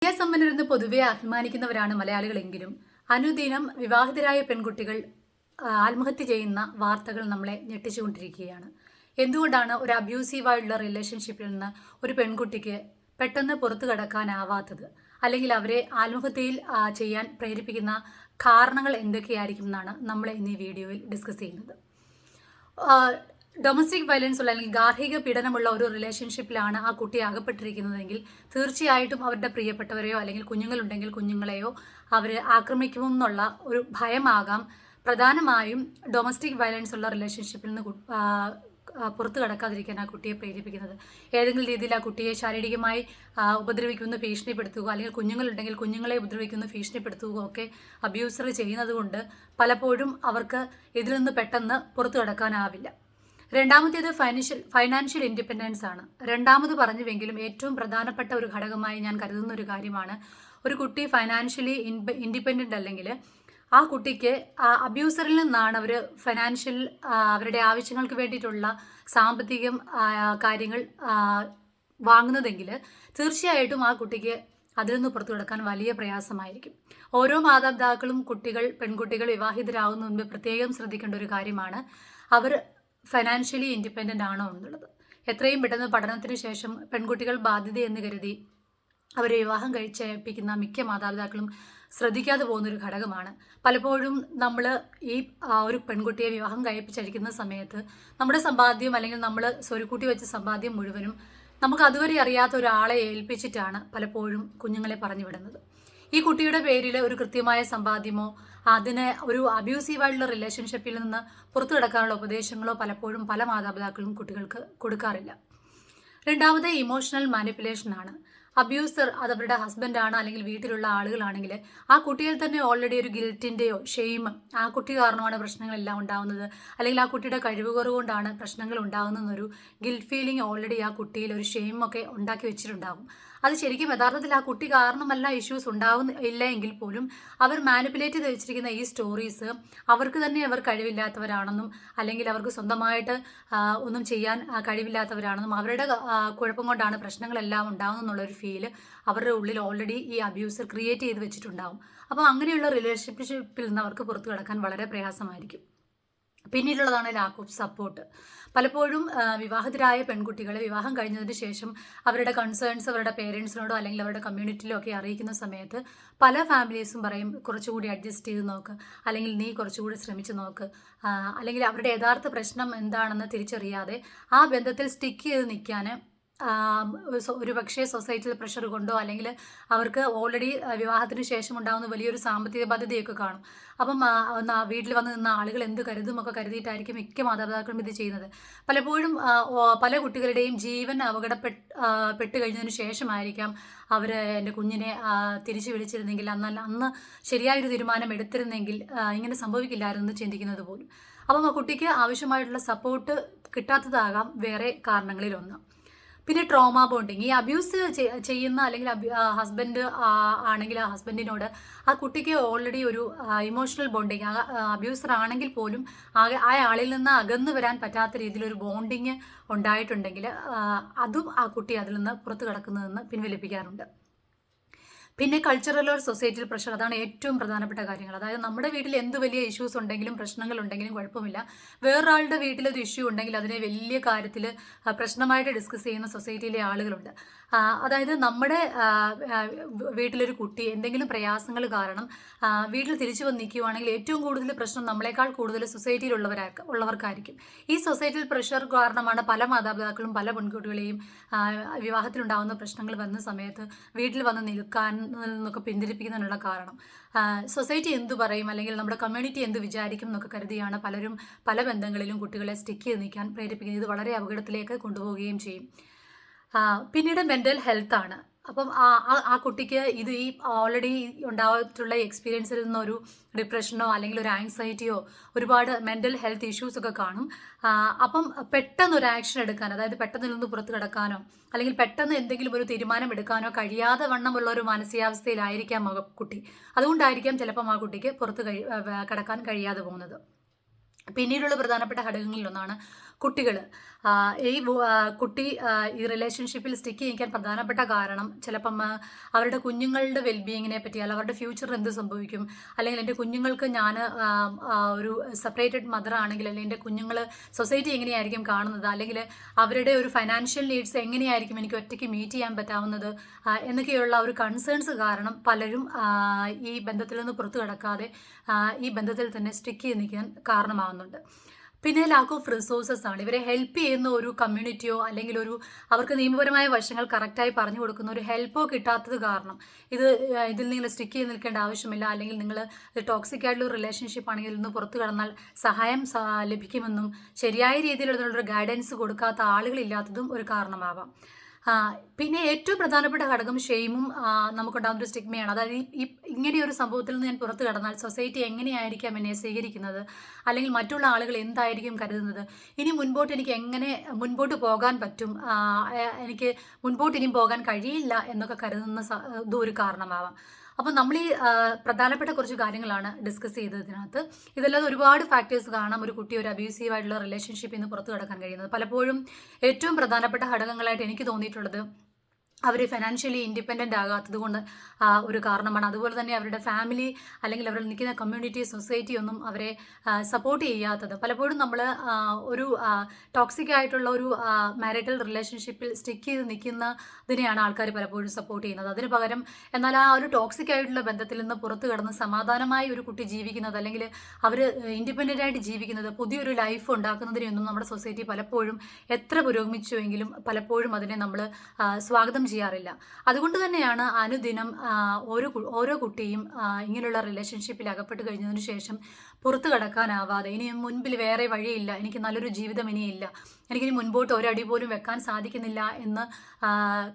വിദ്യാസമ്പന്നരെന്ന് പൊതുവെ അഭിമാനിക്കുന്നവരാണ് മലയാളികളെങ്കിലും അനുദിനം വിവാഹിതരായ പെൺകുട്ടികൾ ആത്മഹത്യ ചെയ്യുന്ന വാർത്തകൾ നമ്മളെ ഞെട്ടിച്ചുകൊണ്ടിരിക്കുകയാണ്. എന്തുകൊണ്ടാണ് ഒരു അബ്യൂസീവായിട്ടുള്ള റിലേഷൻഷിപ്പിൽ നിന്ന് ഒരു പെൺകുട്ടിക്ക് പെട്ടെന്ന് പുറത്തു കടക്കാനാവാത്തത്, അല്ലെങ്കിൽ അവരെ ആത്മഹത്യയിൽ ചെയ്യാൻ പ്രേരിപ്പിക്കുന്ന കാരണങ്ങൾ എന്തൊക്കെയായിരിക്കും എന്നാണ് നമ്മൾ ഇന്ന് ഈ വീഡിയോയിൽ ഡിസ്കസ് ചെയ്യുന്നത്. ഡൊമസ്റ്റിക് വയലൻസ് ഉള്ള അല്ലെങ്കിൽ ഗാർഹിക പീഡനമുള്ള ഒരു റിലേഷൻഷിപ്പിലാണ് ആ കുട്ടി അകപ്പെട്ടിരിക്കുന്നതെങ്കിൽ തീർച്ചയായിട്ടും അവരുടെ പ്രിയപ്പെട്ടവരെയോ അല്ലെങ്കിൽ കുഞ്ഞുങ്ങളുണ്ടെങ്കിൽ കുഞ്ഞുങ്ങളെയോ അവർ ആക്രമിക്കുമെന്നുള്ള ഒരു ഭയമാകാം പ്രധാനമായും ഡൊമസ്റ്റിക് വയലൻസ് ഉള്ള റിലേഷൻഷിപ്പിൽ നിന്ന് പുറത്തു കടക്കാതിരിക്കാൻ ആ കുട്ടിയെ പ്രേരിപ്പിക്കുന്നത്. ഏതെങ്കിലും രീതിയിൽ ആ കുട്ടിയെ ശാരീരികമായി ഉപദ്രവിക്കുന്ന ഭീഷണിപ്പെടുത്തുക, അല്ലെങ്കിൽ കുഞ്ഞുങ്ങളുണ്ടെങ്കിൽ കുഞ്ഞുങ്ങളെ ഉപദ്രവിക്കുന്ന ഭീഷണിപ്പെടുത്തുക ഒക്കെ അബ്യൂസർ ചെയ്യുന്നത് കൊണ്ട് പലപ്പോഴും അവർക്ക് ഇതിൽ നിന്ന് പെട്ടെന്ന് പുറത്തു കടക്കാനാവില്ല. രണ്ടാമത്തേത് ഫൈനാൻഷ്യൽ ഇൻഡിപെൻഡൻസ് ആണ്. രണ്ടാമത് പറഞ്ഞുവെങ്കിലും ഏറ്റവും പ്രധാനപ്പെട്ട ഒരു ഘടകമായി ഞാൻ കരുതുന്ന ഒരു കാര്യമാണ്, ഒരു കുട്ടി ഫൈനാൻഷ്യലി ഇൻഡിപെൻഡൻ്റ് അല്ലെങ്കിൽ ആ കുട്ടിക്ക് അബ്യൂസറിൽ നിന്നാണ് അവർ ഫൈനാൻഷ്യൽ അവരുടെ ആവശ്യങ്ങൾക്ക് വേണ്ടിയിട്ടുള്ള സാമ്പത്തികം കാര്യങ്ങൾ വാങ്ങുന്നതെങ്കിൽ തീർച്ചയായിട്ടും ആ കുട്ടിക്ക് അതിൽ നിന്ന് പുറത്തു കിടക്കാൻ വലിയ പ്രയാസമായിരിക്കും. ഓരോ മാതാപിതാക്കളും പെൺകുട്ടികൾ വിവാഹിതരാകുന്ന മുൻപ് പ്രത്യേകം ശ്രദ്ധിക്കേണ്ട ഒരു കാര്യമാണ് അവർ ഫൈനാൻഷ്യലി ഇൻഡിപെൻഡൻ്റ് ആണോ എന്നുള്ളത്. എത്രയും പെട്ടെന്ന് പഠനത്തിന് ശേഷം പെൺകുട്ടികൾ ബാധ്യതയെന്ന് കരുതി അവരെ വിവാഹം കഴിച്ചയപ്പിക്കുന്ന മിക്ക മാതാപിതാക്കളും ശ്രദ്ധിക്കാതെ പോകുന്നൊരു ഘടകമാണ്. പലപ്പോഴും നമ്മൾ ഈ ഒരു പെൺകുട്ടിയെ വിവാഹം കഴിപ്പിച്ചയക്കുന്ന സമയത്ത് നമ്മുടെ സമ്പാദ്യം അല്ലെങ്കിൽ നമ്മൾ സ്വരുക്കൂട്ടി വെച്ച സമ്പാദ്യം മുഴുവനും നമുക്ക് അതുവരെ അറിയാത്ത ഒരാളെ ഏൽപ്പിച്ചിട്ടാണ് പലപ്പോഴും കുഞ്ഞുങ്ങളെ പറഞ്ഞു വിടുന്നത്. ഈ കുട്ടിയുടെ പേരിൽ ഒരു കൃത്യമായ സമ്പാദ്യമോ അതിന് ഒരു അബ്യൂസീവായിട്ടുള്ള റിലേഷൻഷിപ്പിൽ നിന്ന് പുറത്തു കിടക്കാനുള്ള ഉപദേശങ്ങളോ പലപ്പോഴും പല മാതാപിതാക്കളും കുട്ടികൾക്ക് കൊടുക്കാറില്ല. രണ്ടാമത് ഇമോഷണൽ മാനിപ്പുലേഷൻ ആണ്. അബ്യൂസർ അത് അവരുടെ ഹസ്ബൻഡാണ് അല്ലെങ്കിൽ വീട്ടിലുള്ള ആളുകളാണെങ്കിൽ ആ കുട്ടിയിൽ തന്നെ ഓൾറെഡി ഒരു ഗിൽറ്റിൻ്റെയോ ഷെയിം, ആ കുട്ടി കാരണമാണ് പ്രശ്നങ്ങളെല്ലാം ഉണ്ടാകുന്നത് അല്ലെങ്കിൽ ആ കുട്ടിയുടെ കഴിവുകേട് കൊണ്ടാണ് പ്രശ്നങ്ങൾ ഉണ്ടാകുന്നതെന്നൊരു ഗിൽറ്റ് ഫീലിംഗ് ഓൾറെഡി ആ കുട്ടിയിൽ ഒരു ഷെയിം ഒക്കെ ഉണ്ടാക്കി വെച്ചിട്ടുണ്ടാകും. അത് ശരിക്കും യഥാർത്ഥത്തിൽ ആ കുട്ടി കാരണമല്ല ഇഷ്യൂസ് ഉണ്ടാകുന്നില്ല എങ്കിൽ പോലും അവർ മാനിപ്പുലേറ്റ് ചെയ്ത് വെച്ചിരിക്കുന്ന ഈ സ്റ്റോറീസ് അവർക്ക് തന്നെ അവർ കഴിവില്ലാത്തവരാണെന്നും അല്ലെങ്കിൽ അവർക്ക് സ്വന്തമായിട്ട് ഒന്നും ചെയ്യാൻ കഴിവില്ലാത്തവരാണെന്നും അവരുടെ കുഴപ്പം കൊണ്ടാണ് പ്രശ്നങ്ങളെല്ലാം ഉണ്ടാകുന്നെന്നുള്ളൊരു ഫീല് അവരുടെ ഉള്ളിൽ ഓൾറെഡി ഈ അബ്യൂസർ ക്രിയേറ്റ് ചെയ്ത് വെച്ചിട്ടുണ്ടാകും. അപ്പോൾ അങ്ങനെയുള്ള റിലേഷൻഷിപ്പിൽ നിന്ന് അവർക്ക് പുറത്തു കിടക്കാൻ വളരെ പ്രയാസമായിരിക്കും. പിന്നീടുള്ളതാണ് ലാക്ക് ഓഫ് സപ്പോർട്ട്. പലപ്പോഴും വിവാഹിതരായ പെൺകുട്ടികളെ വിവാഹം കഴിഞ്ഞതിന് ശേഷം അവരുടെ കൺസേൺസ് അവരുടെ പേരൻസിനോടോ അല്ലെങ്കിൽ അവരുടെ കമ്മ്യൂണിറ്റിയിലോ ഒക്കെ അറിയിക്കുന്ന സമയത്ത് പല ഫാമിലീസും പറയും കുറച്ചുകൂടി അഡ്ജസ്റ്റ് ചെയ്ത് നോക്ക്, അല്ലെങ്കിൽ നീ കുറച്ചുകൂടി ശ്രമിച്ച് നോക്ക്, അല്ലെങ്കിൽ അവരുടെ യഥാർത്ഥ പ്രശ്നം എന്താണെന്ന് തിരിച്ചറിയാതെ ആ ബന്ധത്തിൽ സ്റ്റിക്ക് ചെയ്ത് നിൽക്കാൻ ഒരു പക്ഷേ സൊസൈറ്റിയിൽ പ്രഷർ കൊണ്ടോ അല്ലെങ്കിൽ അവർക്ക് ഓൾറെഡി വിവാഹത്തിന് ശേഷം ഉണ്ടാകുന്ന വലിയൊരു സാമ്പത്തിക ബാധ്യതയൊക്കെ കാണും. അപ്പം വീട്ടിൽ വന്ന് നിന്ന ആളുകൾ എന്ത് കരുതുമൊക്കെ കരുതിയിട്ടായിരിക്കും മിക്ക മാതാപിതാക്കളും ഇത് ചെയ്യുന്നത്. പലപ്പോഴും പല കുട്ടികളുടെയും ജീവൻ പെട്ട് കഴിഞ്ഞതിന് ശേഷമായിരിക്കാം അവർ എൻ്റെ കുഞ്ഞിനെ തിരിച്ചു വിളിച്ചിരുന്നെങ്കിൽ അന്ന് ശരിയായൊരു തീരുമാനം എടുത്തിരുന്നെങ്കിൽ ഇങ്ങനെ സംഭവിക്കില്ലായിരുന്നു ചിന്തിക്കുന്നത് പോലും. അപ്പം ആ കുട്ടിക്ക് ആവശ്യമായിട്ടുള്ള സപ്പോർട്ട് കിട്ടാത്തതാകാം വേറെ കാരണങ്ങളിലൊന്ന്. പിന്നെ ട്രോമ ബോണ്ടിങ്. ഈ അബ്യൂസ് ചെയ്യുന്ന അല്ലെങ്കിൽ ഹസ്ബൻഡ് ആണെങ്കിൽ ആ ഹസ്ബൻഡിനോട് ആ കുട്ടിക്ക് ഓൾറെഡി ഒരു ഇമോഷണൽ ബോണ്ടിങ്, അബ്യൂസർ ആണെങ്കിൽ പോലും ആ ആളിൽ നിന്ന് അകന്നു വരാൻ പറ്റാത്ത രീതിയിലൊരു ബോണ്ടിങ് ഉണ്ടായിട്ടുണ്ടെങ്കിൽ അതും ആ കുട്ടി അതിൽ നിന്ന് പുറത്തു കിടക്കുന്നതെന്ന് പിൻവലിപ്പിക്കാറുണ്ട്. പിന്നെ കൾച്ചറൽ ഓർ സൊസൈറ്റിയിൽ പ്രഷർ, അതാണ് ഏറ്റവും പ്രധാനപ്പെട്ട കാര്യങ്ങൾ. അതായത് നമ്മുടെ വീട്ടിൽ എന്ത് വലിയ ഇഷ്യൂസ് ഉണ്ടെങ്കിലും പ്രശ്നങ്ങൾ ഉണ്ടെങ്കിലും കുഴപ്പമില്ല, വേറൊരാളുടെ വീട്ടിലൊരു ഇഷ്യൂ ഉണ്ടെങ്കിൽ അതിനെ വലിയ കാര്യത്തിൽ പ്രശ്നമായിട്ട് ഡിസ്കസ് ചെയ്യുന്ന സൊസൈറ്റിയിലെ ആളുകളുണ്ട്. അതായത് നമ്മുടെ വീട്ടിലൊരു കുട്ടി എന്തെങ്കിലും പ്രയാസങ്ങൾ കാരണം വീട്ടിൽ തിരിച്ചു വന്ന് നിൽക്കുകയാണെങ്കിൽ ഏറ്റവും കൂടുതൽ പ്രശ്നം നമ്മളെക്കാൾ കൂടുതൽ സൊസൈറ്റിയിലുള്ളവർക്കായിരിക്കും. ഈ സൊസൈറ്റിയിൽ പ്രഷർ കാരണമാണ് പല മാതാപിതാക്കളും പല പെൺകുട്ടികളെയും വിവാഹത്തിലുണ്ടാകുന്ന പ്രശ്നങ്ങൾ വന്ന സമയത്ത് വീട്ടിൽ വന്ന് നിൽക്കാൻ എന്നൊക്കെ പിന്തിരിപ്പിക്കുന്നതിനുള്ള കാരണം. സൊസൈറ്റി എന്തു പറയും അല്ലെങ്കിൽ നമ്മുടെ കമ്മ്യൂണിറ്റി എന്ത് വിചാരിക്കും എന്നൊക്കെ കരുതിയാണ് പലരും പല ബന്ധങ്ങളിലും കുട്ടികളെ സ്റ്റിക്ക് ചെയ്ത് നിൽക്കാൻ പ്രേരിപ്പിക്കുന്നത്. ഇത് വളരെ അപകടത്തിലേക്ക് കൊണ്ടുപോവുകയും ചെയ്യും. പിന്നീട് മെൻ്റൽ ഹെൽത്ത് ആണ്. അപ്പം ആ കുട്ടിക്ക് ഇത് ഈ ഓൾറെഡി ഉണ്ടായിട്ടുള്ള എക്സ്പീരിയൻസിൽ നിന്നൊരു ഡിപ്രഷനോ അല്ലെങ്കിൽ ഒരു ആങ്സൈറ്റിയോ ഒരുപാട് മെൻ്റൽ ഹെൽത്ത് ഇഷ്യൂസ് ഒക്കെ കാണും. അപ്പം പെട്ടെന്നൊരു ആക്ഷൻ എടുക്കാൻ, അതായത് പെട്ടെന്ന് നിന്ന് പുറത്ത് കിടക്കാനോ അല്ലെങ്കിൽ പെട്ടെന്ന് എന്തെങ്കിലും ഒരു തീരുമാനം എടുക്കാനോ കഴിയാതെ വണ്ണമുള്ള ഒരു മാനസികാവസ്ഥയിലായിരിക്കാം ആ കുട്ടി. അതുകൊണ്ടായിരിക്കാം ചിലപ്പം ആ കുട്ടിക്ക് പുറത്ത് കിടക്കാൻ കഴിയാതെ പോകുന്നത്. പിന്നീടുള്ള പ്രധാനപ്പെട്ട ഘടകങ്ങളിലൊന്നാണ് കുട്ടികൾ. കുട്ടി ഈ റിലേഷൻഷിപ്പിൽ സ്റ്റിക്ക് ചെയ്യിക്കാൻ പ്രധാനപ്പെട്ട കാരണം ചിലപ്പം അവരുടെ കുഞ്ഞുങ്ങളുടെ വെൽബീയിങ്ങിനെ പറ്റി, അല്ലെങ്കിൽ അവരുടെ ഫ്യൂച്ചറിൽ എന്ത് സംഭവിക്കും, അല്ലെങ്കിൽ എൻ്റെ കുഞ്ഞുങ്ങൾക്ക് ഞാൻ ഒരു സെപ്പറേറ്റഡ് മദർ ആണെങ്കിൽ, അല്ലെങ്കിൽ എൻ്റെ കുഞ്ഞുങ്ങൾ സൊസൈറ്റി എങ്ങനെയായിരിക്കും കാണുന്നത്, അല്ലെങ്കിൽ അവരുടെ ഒരു ഫൈനാൻഷ്യൽ നീഡ്സ് എങ്ങനെയായിരിക്കും എനിക്ക് ഒറ്റയ്ക്ക് മീറ്റ് ചെയ്യാൻ പറ്റാവുന്നത് എന്നൊക്കെയുള്ള ഒരു കൺസേൺസ് കാരണം പലരും ഈ ബന്ധത്തിൽ നിന്ന് പുറത്തു കടക്കാതെ ഈ ബന്ധത്തിൽ തന്നെ സ്റ്റിക്ക് ചെയ്ത് നിൽക്കാൻ കാരണമാകുന്നുണ്ട്. പിന്നെ ലാക്ക് ഓഫ് റിസോഴ്സസ് ആണ്. ഇവരെ ഹെൽപ്പ് ചെയ്യുന്ന ഒരു കമ്മ്യൂണിറ്റിയോ അല്ലെങ്കിൽ അവർക്ക് നിയമപരമായ വശങ്ങൾ കറക്റ്റായി പറഞ്ഞു കൊടുക്കുന്ന ഒരു ഹെൽപ്പോ കിട്ടാത്തത് കാരണം ഇതിൽ നിങ്ങൾ സ്റ്റിക്ക് ചെയ്ത് നിൽക്കേണ്ട ആവശ്യമില്ല, അല്ലെങ്കിൽ നിങ്ങൾ ടോക്സിക് ആയിട്ടുള്ള ഒരു റിലേഷൻഷിപ്പ് ആണെങ്കിൽ നിന്ന് പുറത്തു കടന്നാൽ സഹായം ലഭിക്കുമെന്നും ശരിയായ രീതിയിലുള്ളൊരു ഗൈഡൻസ് കൊടുക്കാത്ത ആളുകളില്ലാത്തതും ഒരു കാരണമാവാം. പിന്നെ ഏറ്റവും പ്രധാനപ്പെട്ട ഘടകം ഷെയിമും നമുക്കുണ്ടാകുന്ന ഒരു സ്റ്റിഗ്മയാണ്. അതായത് ഇങ്ങനെയൊരു സംഭവത്തിൽ നിന്ന് ഞാൻ പുറത്തു കടന്നാൽ സൊസൈറ്റി എങ്ങനെയായിരിക്കാം എന്നെ സ്വീകരിക്കുന്നത്, അല്ലെങ്കിൽ മറ്റുള്ള ആളുകൾ എന്തായിരിക്കും കരുതുന്നത്, ഇനി മുൻപോട്ട് എനിക്ക് എങ്ങനെ മുൻപോട്ട് പോകാൻ പറ്റും, എനിക്ക് മുൻപോട്ട് ഇനിയും പോകാൻ കഴിയില്ല എന്നൊക്കെ കരുതുന്ന ഇതും ഒരു കാരണമാവാം. അപ്പം നമ്മൾ ഈ പ്രധാനപ്പെട്ട കുറച്ച് കാര്യങ്ങളാണ് ഡിസ്കസ് ചെയ്തതിനകത്ത്. ഇതല്ലാതെ ഒരുപാട് ഫാക്ടേഴ്സ് കാണാം ഒരു കുട്ടി ഒരു അബ്യൂസീവ് ആയിട്ടുള്ള റിലേഷൻഷിപ്പിൽ നിന്ന് പുറത്തു കടക്കാൻ കഴിയുന്നത്. പലപ്പോഴും ഏറ്റവും പ്രധാനപ്പെട്ട ഘടകങ്ങളായിട്ട് എനിക്ക് തോന്നിയിട്ടുള്ളത് അവർ ഫിനാൻഷ്യലി ഇൻഡിപെൻഡൻ്റ് ആകാത്തത് കൊണ്ട് ഒരു കാരണമാണ്. അതുപോലെ തന്നെ അവരുടെ ഫാമിലി അല്ലെങ്കിൽ അവർ നിൽക്കുന്ന കമ്മ്യൂണിറ്റി, സൊസൈറ്റി ഒന്നും അവരെ സപ്പോർട്ട് ചെയ്യാത്തത്. പലപ്പോഴും നമ്മൾ ഒരു ടോക്സിക് ആയിട്ടുള്ള ഒരു മാരിറ്റൽ റിലേഷൻഷിപ്പിൽ സ്റ്റിക്ക് ചെയ്ത് നിൽക്കുന്നതിനെയാണ് ആൾക്കാർ പലപ്പോഴും സപ്പോർട്ട് ചെയ്യുന്നത്. അതിന് പകരം എന്നാൽ ആ ഒരു ടോക്സിക് ആയിട്ടുള്ള ബന്ധത്തിൽ നിന്ന് പുറത്തു കടന്ന് സമാധാനമായി ഒരു കുട്ടി ജീവിക്കുന്നത്, അല്ലെങ്കിൽ അവർ ഇൻഡിപെൻഡൻ്റ് ആയിട്ട് ജീവിക്കുന്നത്, പുതിയൊരു ലൈഫ് ഉണ്ടാക്കുന്നതിനെയൊന്നും നമ്മുടെ സൊസൈറ്റി പലപ്പോഴും എത്ര പുരോഗമിച്ചുവെങ്കിലും പലപ്പോഴും അതിനെ നമ്മൾ സ്വാഗതം ചെയ്യാറില്ല. അതുകൊണ്ട് തന്നെയാണ് അനുദിനം ഓരോ കുട്ടിയും ഇങ്ങനെയുള്ള റിലേഷൻഷിപ്പിൽ അകപ്പെട്ട് കഴിഞ്ഞതിന് ശേഷം പുറത്തു കടക്കാനാവാതെ ഇനി മുൻപിൽ വേറെ വഴിയില്ല, എനിക്ക് നല്ലൊരു ജീവിതം ഇനിയില്ല, എനിക്കിനി മുൻപോട്ട് ഒരടി പോലും വെക്കാൻ സാധിക്കുന്നില്ല എന്ന്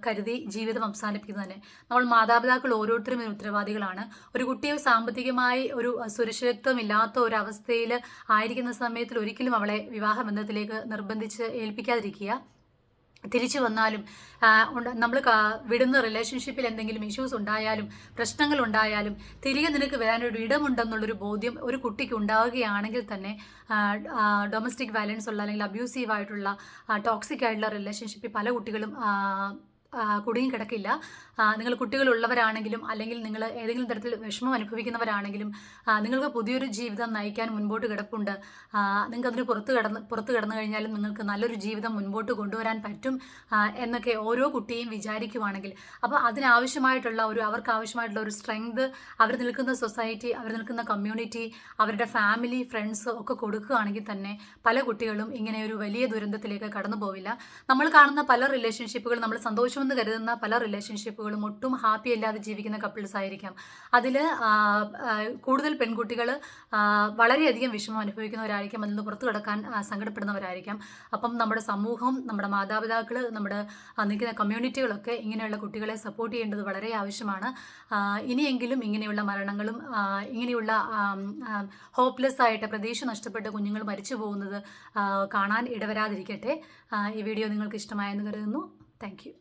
കരുതി ജീവിതം അവസാനിപ്പിക്കുന്നത് തന്നെ. നമ്മൾ മാതാപിതാക്കൾ ഓരോരുത്തരും ഇതിന് ഉത്തരവാദികളാണ്. ഒരു കുട്ടിയെ സാമ്പത്തികമായി ഒരു സുരക്ഷിതത്വമില്ലാത്ത ഒരു അവസ്ഥയിൽ ആയിരിക്കുന്ന സമയത്തിൽ ഒരിക്കലും അവളെ വിവാഹ ബന്ധത്തിലേക്ക് നിർബന്ധിച്ച് ഏൽപ്പിക്കാതിരിക്കുക. തിരിച്ചു വന്നാലും നമ്മൾ വിടുന്ന റിലേഷൻഷിപ്പിൽ എന്തെങ്കിലും ഇഷ്യൂസ് ഉണ്ടായാലും പ്രശ്നങ്ങൾ ഉണ്ടായാലും തിരികെ നിനക്ക് വരാനൊരു ഇടമുണ്ടെന്നുള്ളൊരു ബോധ്യം ഒരു കുട്ടിക്ക് ഉണ്ടാവുകയാണെങ്കിൽ തന്നെ ഡൊമസ്റ്റിക് വയലൻസ് ഉള്ള അല്ലെങ്കിൽ അബ്യൂസീവ് ആയിട്ടുള്ള ടോക്സിക് ആയിട്ടുള്ള റിലേഷൻഷിപ്പിൽ പല കുട്ടികളും കുടുങ്ങി കിടക്കില്ല. നിങ്ങൾ കുട്ടികളുള്ളവരാണെങ്കിലും അല്ലെങ്കിൽ നിങ്ങൾ ഏതെങ്കിലും തരത്തിൽ വിഷമം അനുഭവിക്കുന്നവരാണെങ്കിലും നിങ്ങൾക്ക് പുതിയൊരു ജീവിതം നയിക്കാൻ മുൻപോട്ട് കിടപ്പുണ്ട്. നിങ്ങൾക്ക് അതിന് പുറത്ത് കടന്നു കഴിഞ്ഞാലും നിങ്ങൾക്ക് നല്ലൊരു ജീവിതം മുൻപോട്ട് കൊണ്ടുവരാൻ പറ്റും എന്നൊക്കെ ഓരോ കുട്ടിയും വിചാരിക്കുവാണെങ്കിൽ, അപ്പോൾ അതിനാവശ്യമായിട്ടുള്ള അവർക്ക് ആവശ്യമായിട്ടുള്ള ഒരു സ്ട്രെങ്ത് അവർ നിൽക്കുന്ന സൊസൈറ്റി, അവർ നിൽക്കുന്ന കമ്മ്യൂണിറ്റി, അവരുടെ ഫാമിലി, ഫ്രണ്ട്സ് ഒക്കെ കൊടുക്കുകയാണെങ്കിൽ തന്നെ പല കുട്ടികളും ഇങ്ങനെ ഒരു വലിയ ദുരന്തത്തിലേക്ക് കടന്നു പോവില്ല. നമ്മൾ കാണുന്ന പല റിലേഷൻഷിപ്പുകൾ, നമ്മൾ സന്തോഷമെന്ന് കരുതുന്ന പല റിലേഷൻഷിപ്പുകളും ഒട്ടും ഹാപ്പി അല്ലാതെ ജീവിക്കുന്ന കപ്പിൾസ് ആയിരിക്കാം. അതിൽ കൂടുതൽ പെൺകുട്ടികൾ വളരെയധികം വിഷമം അനുഭവിക്കുന്നവരായിരിക്കും, അതിൽ നിന്ന് പുറത്തു കടക്കാൻ സങ്കടപ്പെടുന്നവരായിരിക്കാം. അപ്പം നമ്മുടെ സമൂഹം, നമ്മുടെ മാതാപിതാക്കൾ, നമ്മുടെ നിൽക്കുന്ന കമ്മ്യൂണിറ്റികളൊക്കെ ഇങ്ങനെയുള്ള കുട്ടികളെ സപ്പോർട്ട് ചെയ്യേണ്ടത് വളരെ ആവശ്യമാണ്. ഇനിയെങ്കിലും ഇങ്ങനെയുള്ള മരണങ്ങളും ഇങ്ങനെയുള്ള ഹോപ്പ്ലെസ് ആയിട്ട് പ്രതീക്ഷ നഷ്ടപ്പെട്ട കുഞ്ഞുങ്ങൾ മരിച്ചു പോകുന്നത് കാണാൻ ഇടവരാതിരിക്കട്ടെ. ഈ വീഡിയോ നിങ്ങൾക്ക് ഇഷ്ടമായെന്ന് കരുതുന്നു. Thank you.